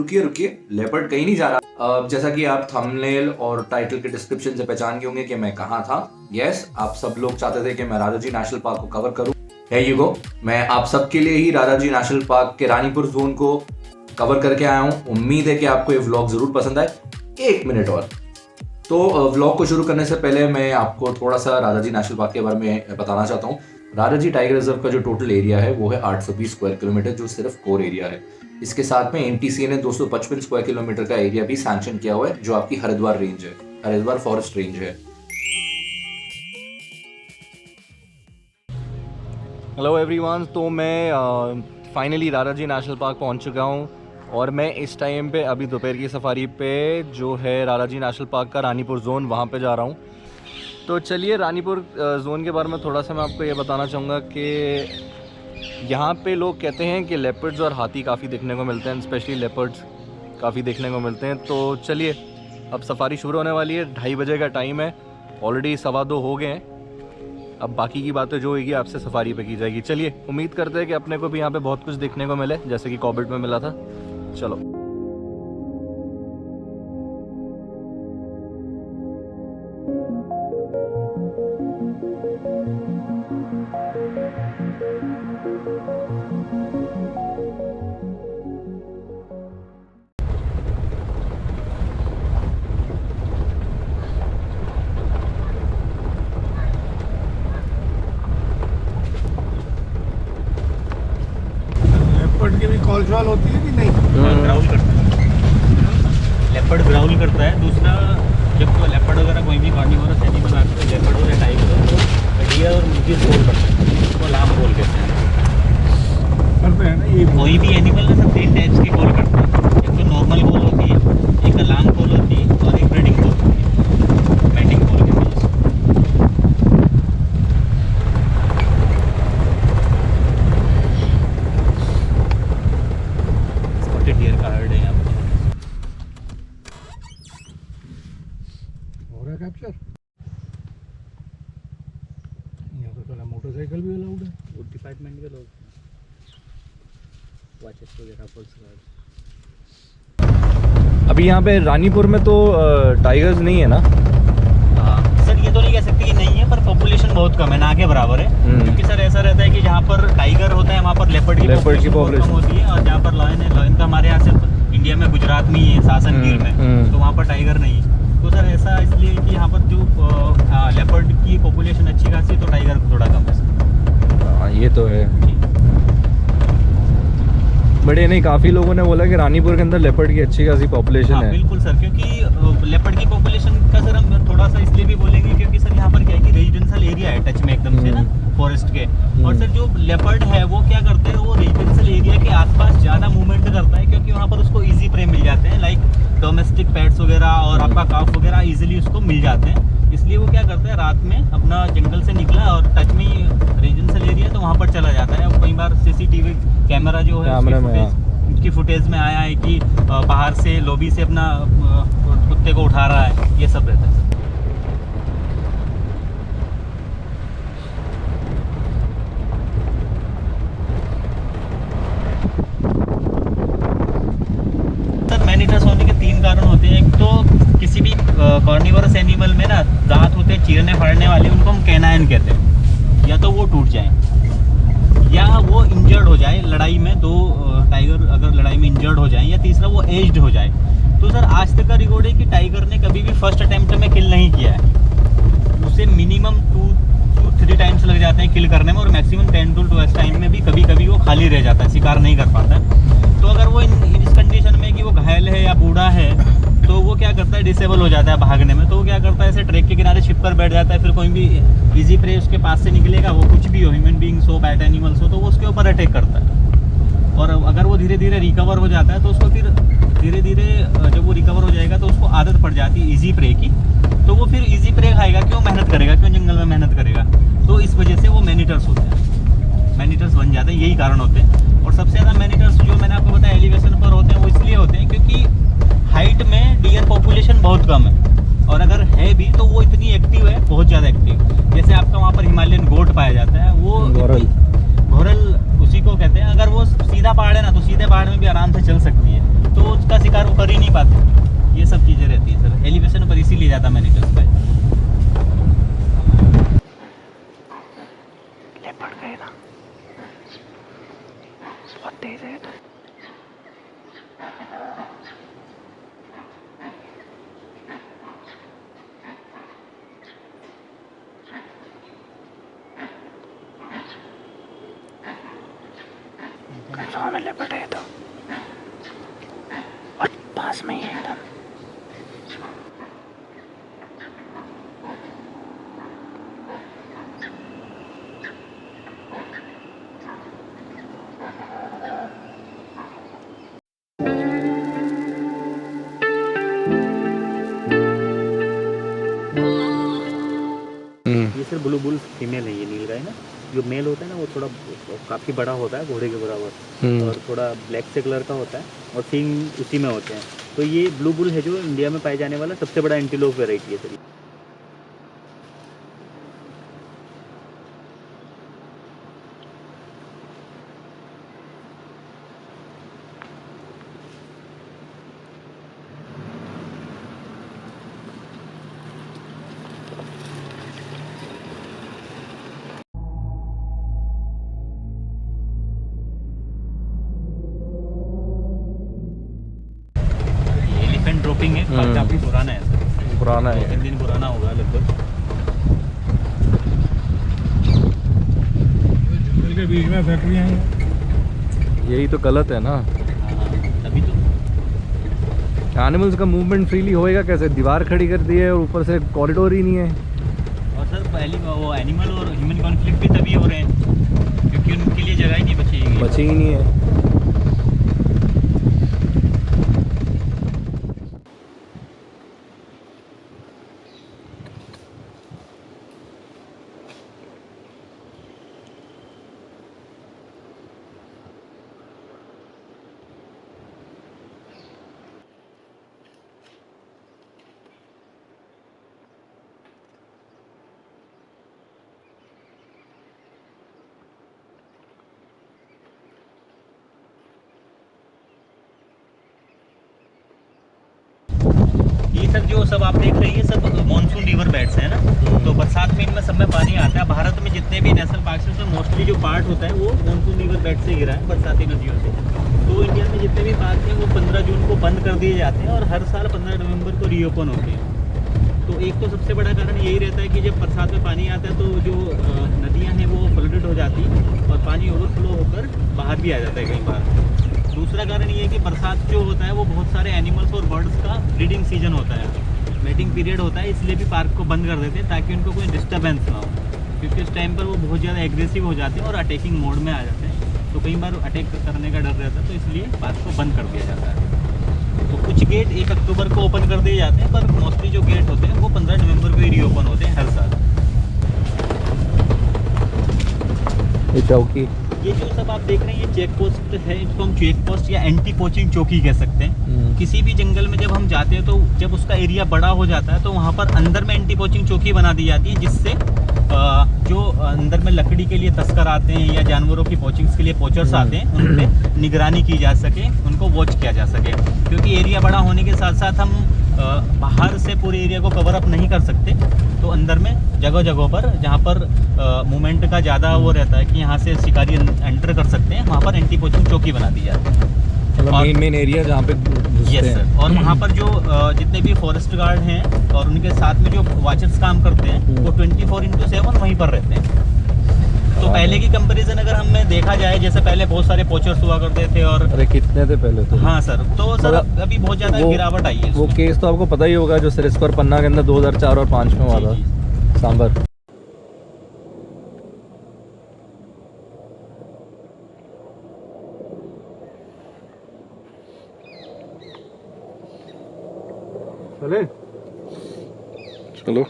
रुकिए रुकिए, लेपर्ड कहीं नहीं जा रहा। जैसा कि आप थंबनेल और टाइटल के डिस्क्रिप्शन से पहचान गए होंगे कि मैं कहाँ था। यस, आप सब लोग चाहते थे कि मैं राजाजी नेशनल पार्क को कवर करूं। है यू गो, मैं आप सबके लिए ही राजाजी नेशनल पार्क के रानीपुर जोन को कवर करके आया हूं। उम्मीद है कि आपको ये व्लॉग जरूर पसंद आए। 1 मिनट और। तो व्लॉग को शुरू करने से पहले मैं आपको थोड़ा सा राजाजी नेशनल पार्क के बारे में बताना चाहता हूँ। राजाजी टाइगर रिजर्व का जो टोटल एरिया है वो है 820 स्क्वायर किलोमीटर, जो सिर्फ कोर एरिया है। इसके साथ में एनटीसीए ने 255 स्क्वायर किलोमीटर का एरिया भी सैंक्शन किया हुआ है, जो आपकी हरिद्वार रेंज है, हरिद्वार फॉरेस्ट रेंज है। हेलो एवरीवन, तो मैं फाइनली राजाजी नेशनल पार्क पहुंच चुका हूं और मैं इस टाइम पे अभी दोपहर की सफारी पे जो है राजाजी नेशनल पार्क का रानीपुर जोन वहां पे जा रहा हूं। तो चलिए, रानीपुर जोन के बारे में थोड़ा सा मैं आपको ये बताना चाहूँगा कि यहाँ पे लोग कहते हैं कि लेपर्ड्स और हाथी काफ़ी देखने को मिलते हैं, स्पेशली लेपर्ड्स काफ़ी देखने को मिलते हैं। तो चलिए, अब सफारी शुरू होने वाली है। 2:30 बजे का टाइम है, ऑलरेडी 2:15 हो गए हैं। अब बाकी की बातें जो होगी आपसे सफारी पे की जाएगी। चलिए, उम्मीद करते हैं कि अपने को भी यहाँ पे बहुत कुछ देखने को मिले, जैसे कि कॉर्बेट में मिला था। चलो। लेपर्ड की भी कॉल शॉल होती है कि नहीं? ग्राउल करता है लेपर्ड, ग्राउल करता है। दूसरा, जब तो लेपर्ड वगैरह कोई भी कार्निवोरस एनिमल आते हैं, लेपर्ड हो या टाइगर हो, तो डियर और मुर्गीज कॉल करते हैं, उसको अलार्म कॉल कहते हैं। करते हैं ना ये कोई भी एनिमल ना सब 3 टाइप्स की कॉल करता है। एक तो नॉर्मल कॉल होती है, एक अलार्म कॉल होती है और एक ब्रीडिंग कॉल होती है, मैटिंग कॉल कहते हैं उसको। स्पॉटेड डियर का हर्ड है यहाँ पे। हो रहा है कैप्चर। यहाँ तो चला मोटरसाइकिल भी अलाउड है। फूड डिपार्टमेंट के लोग वॉचेस वगैरह पुलिस गार्ड। अभी यहाँ पे रानीपुर में तो टाइगर्स नहीं है ना? सर, ये तो नहीं कह सकते कि नहीं है, पर पॉपुलेशन बहुत कम है, ना के बराबर है। क्योंकि सर ऐसा रहता है कि जहाँ पर टाइगर होता है वहाँ पर लेपर्ड की पॉपुलेशन कम होती है, और जहाँ पर लॉयन है, लॉयन का हमारे यहाँ सिर्फ इंडिया में गुजरात में ही है, सासन गिर में, तो वहाँ पर टाइगर नहीं है। तो सर ऐसा इसलिए कि यहाँ पर जो लेपर्ड की पॉपुलेशन अच्छी खासी है, तो टाइगर थोड़ा कम है। हाँ, ये तो है। बड़े नहीं, काफ़ी लोगों ने बोला कि रानीपुर के अंदर लेपर्ड की अच्छी खासी पॉपुलेशन है। बिल्कुल सर, क्योंकि लेपर्ड की पॉपुलेशन का सर हम थोड़ा सा इसलिए भी बोलेंगे क्योंकि सर यहाँ पर क्या है कि रेजिडेंशियल एरिया है टच में एकदम से ना फॉरेस्ट के। और सर जो लेपर्ड है वो क्या करते हैं, वो रेजिडेंशियल एरिया के आसपास ज़्यादा मूवमेंट करता है, क्योंकि वहाँ पर उसको ईजी प्रे मिल जाते हैं, लाइक डोमेस्टिक पेट्स वगैरह और आपका काफ वगैरह ईजिली उसको मिल जाते हैं। इसलिए वो क्या करता है, रात में अपना जंगल से निकला और टच में रेजिडेंशियल एरिया तो वहाँ पर चला जाता है। अब कई बार सीसीटीवी कैमरा जो है उसकी फुटेज में आया है कि बाहर से लॉबी से अपना कुत्ते को उठा रहा है, ये सब रहता है। सर मैनिटस होने के 3 कारण होते हैं। एक तो किसी भी कार्निवोरस एनिमल में ना दांत होते हैं चीरने फाड़ने वाले, उनको हम कैनाइन कहते हैं। या तो वो टूट जाए या वो इंजर्ड हो जाए लड़ाई में, 2 टाइगर अगर लड़ाई में इंजर्ड हो जाए, या तीसरा वो एज्ड हो जाए। तो सर आज तक का रिकॉर्ड है कि टाइगर ने कभी भी फर्स्ट अटेम्प्ट में किल नहीं किया है। उसे मिनिमम 2-3 टाइम्स लग जाते हैं किल करने में, और मैक्सिमम 10 to 12 टाइम में भी कभी कभी वो खाली रह जाता है, शिकार नहीं कर पाता है। तो अगर वो इस कंडीशन में कि वो घायल है या बूढ़ा है, तो वो क्या करता है, डिसेबल हो जाता है भागने में। तो वो क्या करता है, ऐसे ट्रैक के किनारे छिप कर बैठ जाता है। फिर कोई भी इजी प्रे उसके पास से निकलेगा, वो कुछ भी हो, ह्यूमन बीइंग्स हो, पैट एनिमल्स हो, तो वो उसके ऊपर अटैक करता है। और अगर वो धीरे धीरे रिकवर हो जाता है, तो उसको फिर धीरे धीरे जब वो रिकवर हो जाएगा तो उसको आदत पड़ जाती है इजी प्रे की, तो वो फिर इजी प्रे खाएगा। क्यों मेहनत करेगा, क्यों जंगल में मेहनत करेगा? तो इस वजह से वो मैनिटर्स होते हैं, मैनिटर्स बन जाते हैं, यही कारण होते हैं। और सबसे ज़्यादा मैनिटर्स जो मैंने आपको बताया एलिवेशन पर होते हैं, वो इसलिए होते हैं क्योंकि हाइट में डियर पॉपुलेशन बहुत कम है, और अगर है भी तो वो इतनी एक्टिव है, बहुत ज़्यादा एक्टिव। जैसे आपका वहाँ पर हिमालयन गोट पाया जाता है, वो घोरल उसी को कहते हैं। अगर वो सीधा पहाड़ है ना, तो सीधे पहाड़ में भी आराम से चल सकती है। तो उसका पर ही नहीं पाते, ये सब चीज़ें रहती हैं सर एलिवेशन पर, इसीलिए ज़्यादा मैनिटर्स पे। लेपर्ड गए ना, बहुत तेज है तो। कंफर्म है लेपर्ड है तो, और पास में ही है एकदम। ये सर ब्लू बुल फीमेल है, ये नीलगाय ना। जो मेल होता है ना वो थोड़ा काफ़ी बड़ा होता है, घोड़े के बराबर, और थोड़ा ब्लैक से कलर का होता है, और सींग उसी में होते हैं। तो ये ब्लू बुल है जो इंडिया में पाए जाने वाला सबसे बड़ा एंटीलोप वेराइटी है सर। एलिफेंट ड्रॉपिंग है, काफ़ी पुराना है सर, पुराना है, 2-3 दिन पुराना होगा लगभग। जंगल के बीच में फैक्ट्रियाँ हैं, यही तो गलत है ना। तभी तो एनिमल्स का मूवमेंट फ्रीली होएगा कैसे? दीवार खड़ी कर दी है और ऊपर से कॉरिडोर ही नहीं है। और सर पहली वो एनिमल और ह्यूमन कॉन्फ्लिक्ट भी तभी हो रहे हैं क्योंकि उनके लिए जगह ही नहीं बची ही नहीं है। ये सब जो सब आप देख रही है सब मॉनसून रिवर बेड्स है ना, तो बरसात में इनमें सब में पानी आता है। भारत में जितने भी नेशनल पार्क है उसमें मोस्टली जो पार्ट होता है वो मॉनसून रिवर बेड से गिरा है, बरसाती नदियों से। तो इंडिया में जितने भी पार्क हैं वो 15 जून को बंद कर दिए जाते हैं और हर साल 15 नवंबर को रीओपन होते हैं। तो एक तो सबसे बड़ा कारण यही रहता है कि जब बरसात में पानी आता है तो जो नदियाँ हैं वो फ्लडेड हो जाती हैं और पानी ओवरफ्लो होकर बाहर भी आ जाता है कई बार। दूसरा कारण ये है कि बरसात जो होता है वो बहुत सारे एनिमल्स और बर्ड्स का ब्रीडिंग सीजन होता है, मेटिंग पीरियड होता है, इसलिए भी पार्क को बंद कर देते हैं ताकि उनको कोई डिस्टर्बेंस ना हो, क्योंकि उस टाइम पर वो बहुत ज़्यादा एग्रेसिव हो जाते हैं और अटैकिंग मोड में आ जाते हैं। तो कई बार अटैक करने का डर रहता है, तो इसलिए पार्क को बंद कर दिया जाता है। तो कुछ गेट 1 अक्टूबर को ओपन कर दिए जाते हैं, पर मोस्टली जो गेट होते हैं वो 15 नवंबर को ही रीओपन होते हैं हर साल। ये चौकी, ये जो सब आप देख रहे हैं ये चेक पोस्ट है, इसको हम चेक पोस्ट या एंटी पोचिंग चौकी कह सकते हैं। किसी भी जंगल में जब हम जाते हैं तो जब उसका एरिया बड़ा हो जाता है तो वहाँ पर अंदर में एंटी पोचिंग चौकी बना दी जाती है, जिससे जो अंदर में लकड़ी के लिए तस्कर आते हैं या जानवरों की पोचिंग्स के लिए पोचर्स आते हैं उन पे निगरानी की जा सके, उनको वॉच किया जा सके। क्योंकि एरिया बड़ा होने के साथ साथ हम बाहर से पूरे एरिया को कवर अप नहीं कर सकते, तो अंदर में जगह जगह पर जहाँ पर मूवमेंट का ज़्यादा वो रहता है कि यहाँ से शिकारी एंटर कर सकते हैं, वहाँ पर एंटी पोचिंग चौकी बना दी जाती है। मेन एरिया जहाँ पे यस सर। और वहाँ पर जो जितने भी फॉरेस्ट गार्ड हैं और उनके साथ में जो वॉचर्स काम करते हैं वो 24/7 वहीं पर रहते हैं। तो पहले की कंपैरिजन अगर हमें देखा जाए, जैसे पहले बहुत सारे पोचर्स हुआ करते थे और अरे कितने थे पहले तो। हाँ सर, तो सर अभी बहुत ज़्यादा गिरावट आई है। वो केस तो आपको पता ही होगा जो सरिस्कर पन्ना के अंदर 2004 और 2005 में हुआ था, सांबर। चले चलो।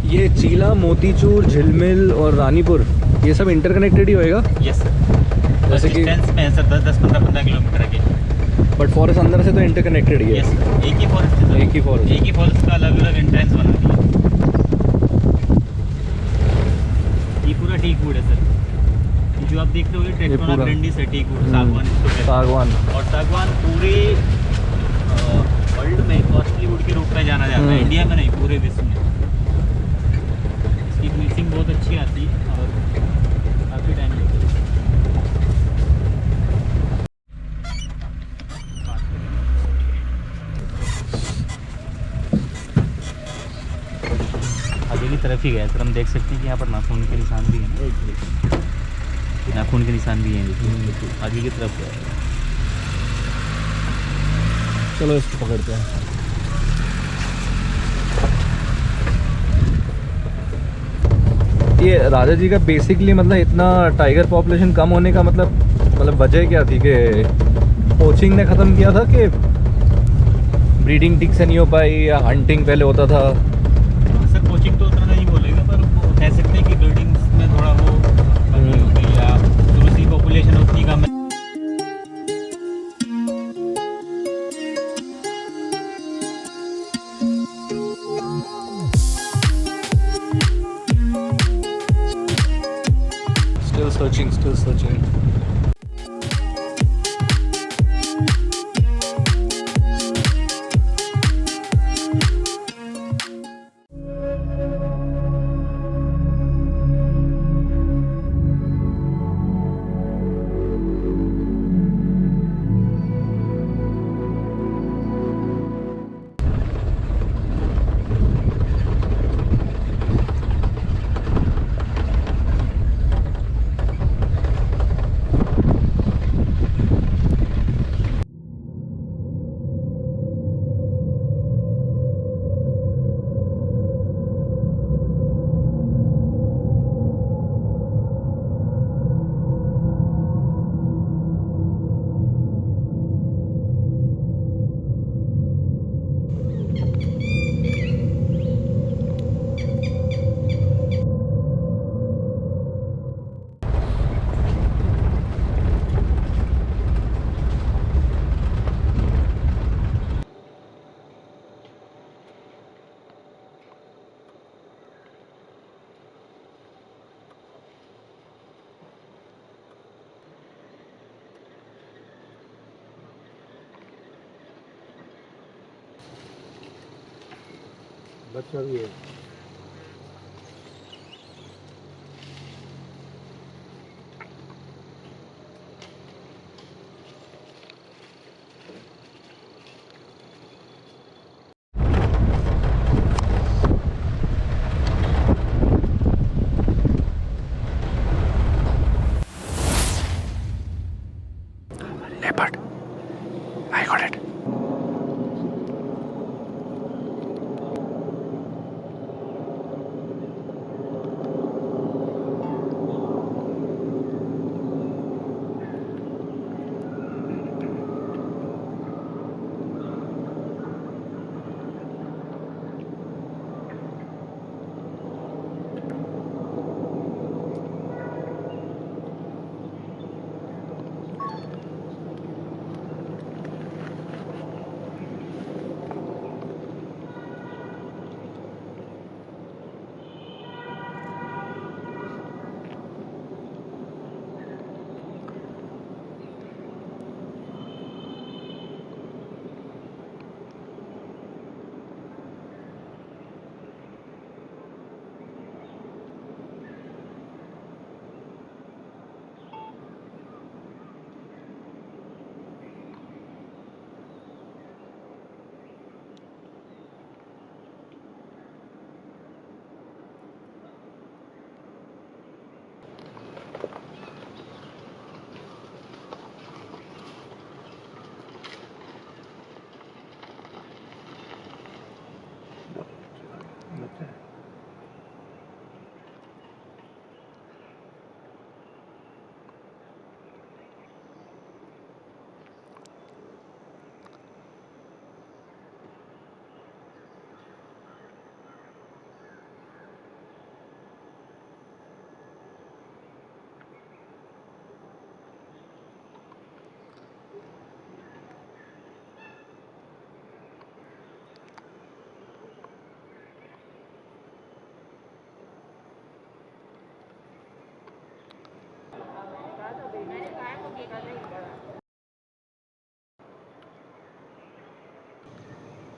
ये चीला, मोतीचूर, झिलमिल और रानीपुर ये सब इंटरकनेक्टेड ही होएगा। यस सर, जैसे कि डिस्टेंस में है सर 10-15 किलोमीटर के। बट फॉरेस्ट अंदर से तो इंटरकनेक्टेड ही है। यस, एक ही फॉरेस्ट है सर। एक ही फॉरेस्ट। एक ही फॉरेस्ट का अलग अलग एंट्रेंस बना दिया। ये पूरा टीक वुड है सर। ये जो आप देख रहे हो ये टेट्रोना पूरा। ग्रैंडिस है, टीक वुड, सागवान इसको कहते हैं। सागवान। और सागवान पूरे वर्ल्ड में कॉस्टली वुड के रूप में जाना जाता है, इंडिया में नहीं पूरे विश्व में। इसकी फिनिशिंग बहुत अच्छी आती है और काफ़ी टाइम लगता है। आगे की तरफ ही गया सर, हम देख सकते हैं कि यहाँ पर नाखून के निशान भी है ना, नाखून के निशान भी हैं देखिए, आगे की तरफ गया है। चलो इसको पकड़ते हैं। ये राजा जी का बेसिकली मतलब इतना टाइगर पॉपुलेशन कम होने का मतलब वजह क्या थी कि पोचिंग ने ख़त्म किया था कि ब्रीडिंग ठीक से नहीं हो पाई या हंटिंग पहले होता था? सर कोचिंग तो उतना नहीं बोलेगा, पर वो कह सकते हैं कि बिल्डिंग्स में थोड़ा वो कमी हो गई या दूसरी पॉपुलेशन उतनी कम है। Still searching. बच्चा भी है। Leopard. I got it.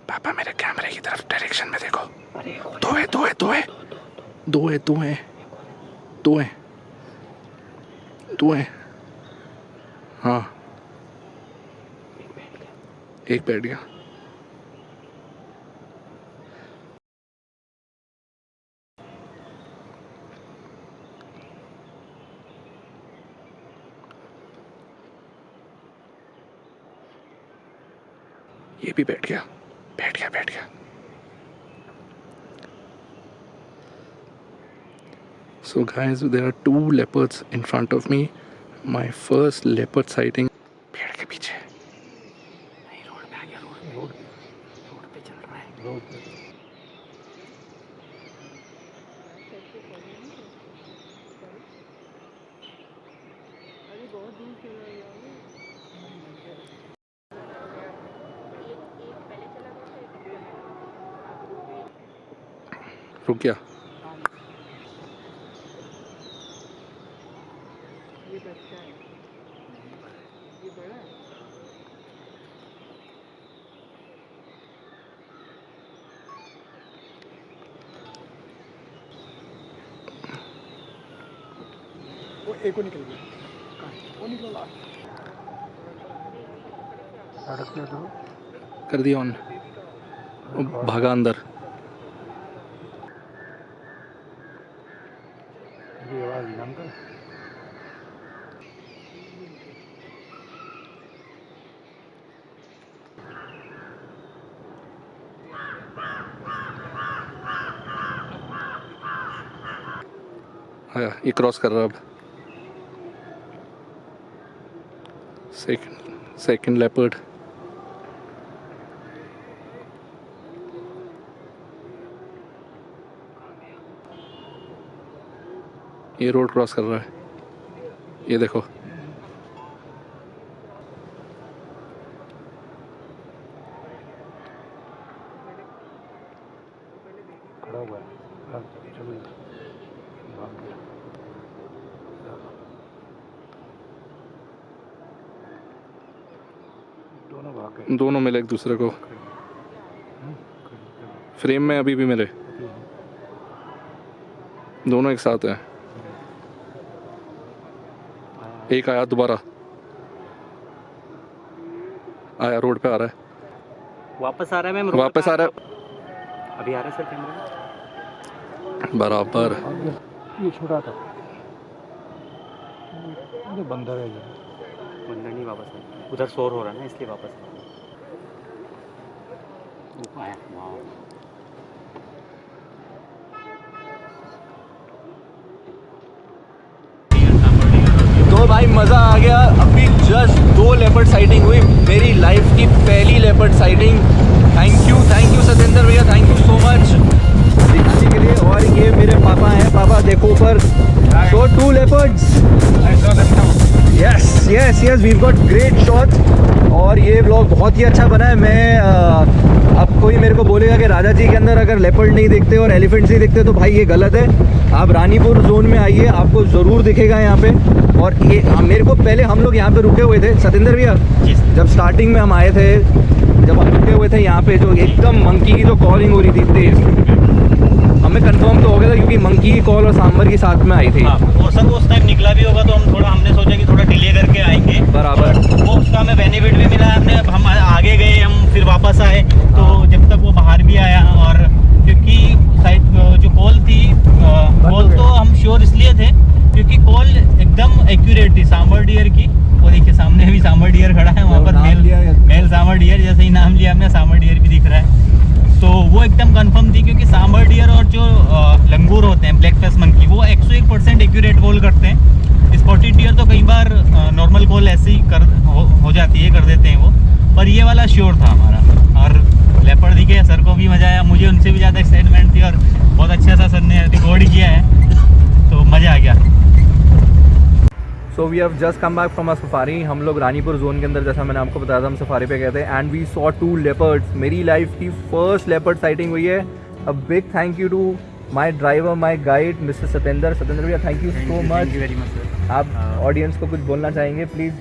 पापा मेरे कैमरे की तरफ डायरेक्शन में देखो। दो है दो है दो है दो है दो है दो है दो है। हाँ एक बैठ गया। ये भी बैठ गया बैठ गया बैठ गया। So guys, there are 2 leopards in front of me. My first leopard sighting. पेड़ के पीछे। नहीं रोड पे आ गया। रोड पे चल रहा है। रोड पे। रुक गया। वो एक को निकल गया। वो निकला। सड़क पे तो कर दिया ऑन। भागा अंदर। ये आवाज नाम का आया। ये क्रॉस कर रहा है अब। Second leopard. ये रोड क्रॉस कर रहा है। ये देखो। खड़ा हुआ है। दोनों मिले एक दूसरे को। फ्रेम में अभी भी मिले। दोनों एक साथ हैं। एक आया दोबारा। आया रोड पे आ रहा है। वापस आ रहा है मैम। वापस आ रहा है। अभी आ रहा है सर कैमरा बराबर। ये छोटा था। ये बंदर है। ये बंदर नहीं वापस आया। उधर शोर हो रहा है ना इसलिए वापस आया। वाह तो भाई मज़ा आ गया। अभी जस्ट 2 लेपर्ड साइटिंग हुई। मेरी लाइफ की पहली leopard sighting. Thank you Satendra भैया, थैंक यू सो मच दिखाने के लिए। और ये मेरे पापा हैं। पापा देखो ऊपर। So 2 leopards. Yes, we've got great shots। और ये व्लॉग बहुत ही अच्छा बना है। मैं अब कोई मेरे को बोलेगा कि राजा जी के अंदर अगर लेपर्ड नहीं दिखते और एलिफेंट्स नहीं दिखते तो भाई ये गलत है। आप रानीपुर जोन में आइए, आपको ज़रूर दिखेगा यहाँ पे। और ये मेरे को पहले हम लोग यहाँ पे रुके हुए थे सतेंद्र भैया, जब स्टार्टिंग में हम आए थे, जब हम रुके हुए थे यहाँ पे, जो एकदम मंकी की जो कॉलिंग हो रही थी तेज़, हमें कंफर्म तो हो गया था क्योंकि मंकी की कॉल और सांबर की साथ में आई थी। हाँ, और सर वो उस टाइम निकला भी होगा तो हमने सोचा कि थोड़ा डिले करके आएंगे। बराबर। वो उसका हमें बेनिफिट भी मिला। हम आगे गए, हम फिर वापस आए तो जब तक वो बाहर भी आया। और क्योंकि साइड जो कॉल थी, कॉल तो हम श्योर इसलिए थे क्योंकि कॉल एकदम एक्यूरेट थी सांबर डियर की। वो देखिए सामने भी सांबर डियर खड़ा है वहाँ पर। मेल सांबर डियर, जैसे ही नाम लिया हमने सांबर डियर भी दिख रहा है। तो वो एकदम कंफर्म थी क्योंकि सांबर डियर और जो लंगूर होते हैं ब्लैक फेस मंकी, वो 101% एक्यूरेट कॉल करते हैं। स्पॉटेड डियर तो कई बार नॉर्मल कॉल ऐसे ही हो जाती है, कर देते हैं वो, पर ये वाला श्योर था हमारा। और लेपर्ड दिखे, सर को भी मज़ा आया, मुझे उनसे भी ज़्यादा एक्साइटमेंट थी और बहुत अच्छा सा सर ने रिकॉर्ड किया है तो मज़ा आ गया। So we have just come back from a safari. हम लोग रानीपुर जोन के अंदर, जैसा मैंने आपको बताया था, हम सफारी पे गए थे एंड वी सॉ 2 लेपर्ड्स। मेरी लाइफ की फर्स्ट लेपर्ड साइटिंग हुई है। A big thank you to my driver, my guide mister Satendra भैया, thank you so much. Very much sir. आप ऑडियंस को कुछ बोलना चाहेंगे प्लीज़?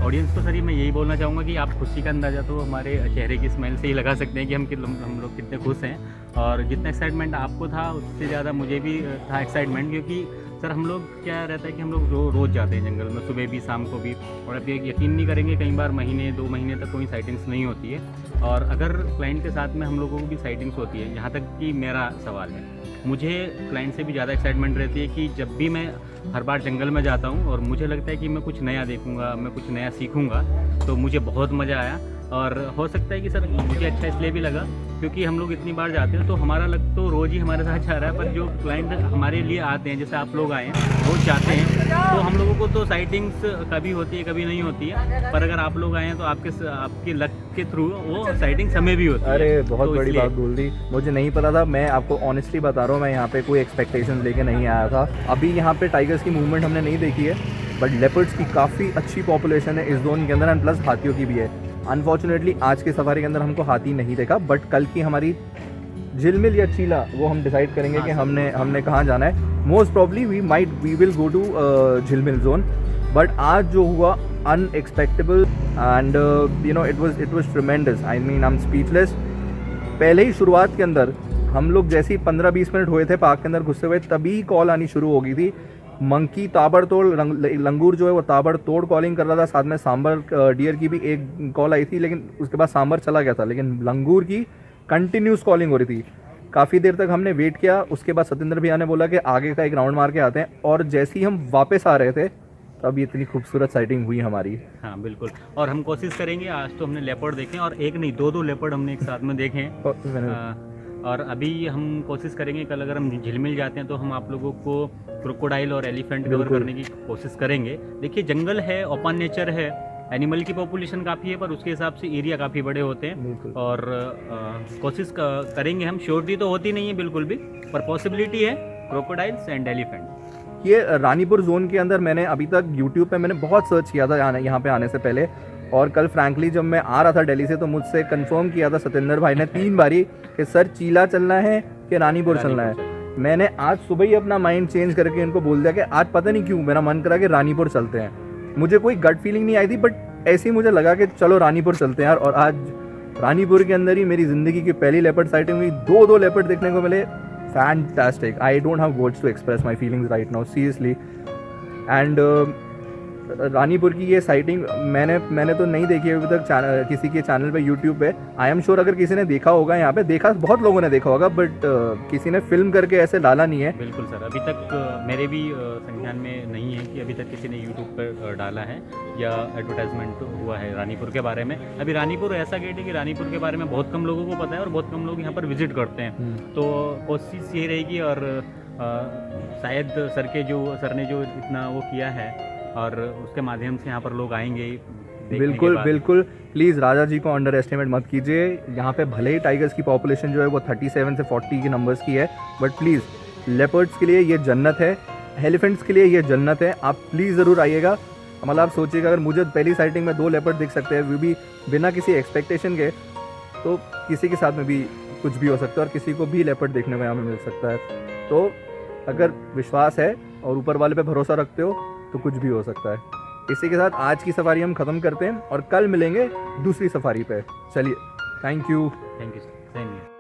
ऑडियंस को सर मैं यही बोलना चाहूँगा कि आप खुशी का अंदाज़ा तो हमारे चेहरे की स्माइल से ही लगा सकते हैं कि हम लोग कितने खुश हैं। और जितना एक्साइटमेंट आपको था उससे ज़्यादा मुझे भी था एक्साइटमेंट, क्योंकि सर हम लोग क्या रहता है कि हम लोग रोज़ जाते हैं जंगल में, सुबह भी शाम को भी, और आप यकीन नहीं करेंगे कई बार महीने 2 महीने तक कोई साइटिंग्स नहीं होती है। और अगर क्लाइंट के साथ में हम लोगों को भी साइटिंग्स होती है, यहाँ तक कि मेरा सवाल है, मुझे क्लाइंट से भी ज़्यादा एक्साइटमेंट रहती है कि जब भी मैं हर बार जंगल में जाता हूँ और मुझे लगता है कि मैं कुछ नया देखूँगा, मैं कुछ नया सीखूँगा, तो मुझे बहुत मज़ा आया। और हो सकता है कि सर मुझे अच्छा इसलिए भी लगा क्योंकि हम लोग इतनी बार जाते हैं तो हमारा लग तो रोज़ ही हमारे साथ जा रहा है, पर जो क्लाइंट हमारे लिए आते हैं, जैसे आप लोग आए हैं रोज़ जाते हैं, तो हम लोगों को तो साइटिंग्स कभी होती है कभी नहीं होती है, पर अगर आप लोग आए हैं तो आपके लक के थ्रू वो साइटिंग्स हमें भी होती है। अरे बहुत तो बड़ी इसलिए- बात बोल दी, मुझे नहीं पता था। मैं आपको ऑनेस्टली बता रहा हूँ, मैं यहाँ पे कोई एक्सपेक्टेशंस लेके नहीं आया था। अभी यहाँ पे टाइगर्स की मूवमेंट हमने नहीं देखी है, बट लेपर्ड्स की काफ़ी अच्छी पॉपुलेशन है इस जोन के अंदर, एंड प्लस हाथियों की भी है। अनफॉर्चुनेटली आज के सफारी के अंदर हमको हाथी नहीं देखा, बट कल की हमारी झिलमिल या चीला वो हम डिसाइड करेंगे कि हमने कहाँ जाना है। Most probably we will go to Jhilmil zone, but आज जो हुआ unexpectable and you know it was tremendous. I mean I am speechless. पहले ही शुरुआत के अंदर हम लोग जैसे ही 15-20 मिनट हुए थे पार्क के अंदर घुसे हुए, तभी कॉल आनी शुरू हो गई थी। मंकी ताबड़तोड़, लंगूर जो है वो ताबड़तोड़ कॉलिंग कर रहा था, साथ में सांबर डियर की भी एक कॉल आई थी, लेकिन उसके बाद सांबर चला गया था, लेकिन लंगूर की कंटिन्यूस कॉलिंग हो रही थी। काफ़ी देर तक हमने वेट किया, उसके बाद सत्येंद्र भैया ने बोला कि आगे का एक राउंड मार के आते हैं, और जैसे ही हम वापस आ रहे थे तब इतनी खूबसूरत साइटिंग हुई हमारी। हाँ बिल्कुल, और हम कोशिश करेंगे, आज तो हमने लेपर्ड देखे और एक नहीं 2-2 लेपर्ड हमने एक साथ में देखे हैं। और अभी हम कोशिश करेंगे कल अगर हम झिलमिल जाते हैं तो हम आप लोगों को क्रोकोडाइल और एलिफेंट कवर करने की कोशिश करेंगे। देखिए जंगल है, ओपन नेचर है, एनिमल की पॉपुलेशन काफ़ी है, पर उसके हिसाब से एरिया काफ़ी बड़े होते हैं, और कोशिश करेंगे हम। श्योरिटी तो होती नहीं है बिल्कुल भी, पर पॉसिबिलिटी है क्रोकोडाइल्स एंड एलिफेंट। ये रानीपुर जोन के अंदर मैंने अभी तक यूट्यूब पे मैंने बहुत सर्च किया था यहाँ पे आने से पहले, और कल फ्रैंकली जब मैं आ रहा था दिल्ली से तो मुझसे कंफर्म किया था सत्येंद्र भाई ने 3 बारी कि सर चीला चलना है कि रानीपुर चलना है। मैंने आज सुबह ही अपना माइंड चेंज करके इनको बोल दिया कि आज पता नहीं क्यों मेरा मन करा कि रानीपुर चलते हैं। मुझे कोई गट फीलिंग नहीं आई थी, बट ऐसे ही मुझे लगा कि चलो रानीपुर चलते हैं यार। और आज रानीपुर के अंदर ही मेरी ज़िंदगी की पहली लेपर्ड साइटिंग हुई, 2 लेपर्ड देखने को मिले। Fantastic, I don't have words to express my feelings right now seriously. And Ranipur की ये साइटिंग मैंने तो नहीं देखी अभी तक किसी के चैनल पे यूट्यूब पे। आई एम श्योर अगर किसी ने देखा होगा, यहाँ पे देखा बहुत लोगों ने देखा होगा, बट किसी ने फिल्म करके ऐसे डाला नहीं है। बिल्कुल सर, अभी तक मेरे भी संज्ञान में नहीं है कि अभी तक किसी ने यूट्यूब पर डाला है या एडवर्टाइजमेंट हुआ है रानीपुर के बारे में। अभी रानीपुर ऐसा गेट है कि रानीपुर के बारे में बहुत कम लोगों को पता है और बहुत कम लोग यहाँ पर विजिट करते हैं। तो कोशिश ये रहेगी, और शायद सर ने जो इतना वो किया है और उसके माध्यम से यहाँ पर लोग आएंगे। बिल्कुल बिल्कुल, प्लीज़ राजा जी को अंडर एस्टिमेट मत कीजिए। यहाँ पे भले ही टाइगर्स की पॉपुलेशन जो है वो 37 से 40 के नंबर्स की है, बट प्लीज़ लेपर्ड्स के लिए ये जन्नत है, एलिफेंट्स के लिए ये जन्नत है। आप प्लीज़ ज़रूर आइएगा। मतलब आप सोचिएगा अगर मुझे पहली साइटिंग में 2 लेपर्ड दिख सकते हैं, वो भी बिना किसी एक्सपेक्टेशन के, तो किसी के साथ में भी कुछ भी हो सकता है और किसी को भी लेपर्ड देखने को यहाँ पे मिल सकता है। तो अगर विश्वास है और ऊपर वाले पे भरोसा रखते हो तो कुछ भी हो सकता है। इसी के साथ आज की सफारी हम ख़त्म करते हैं और कल मिलेंगे दूसरी सफारी पे। चलिए, thank you. Thank you sir.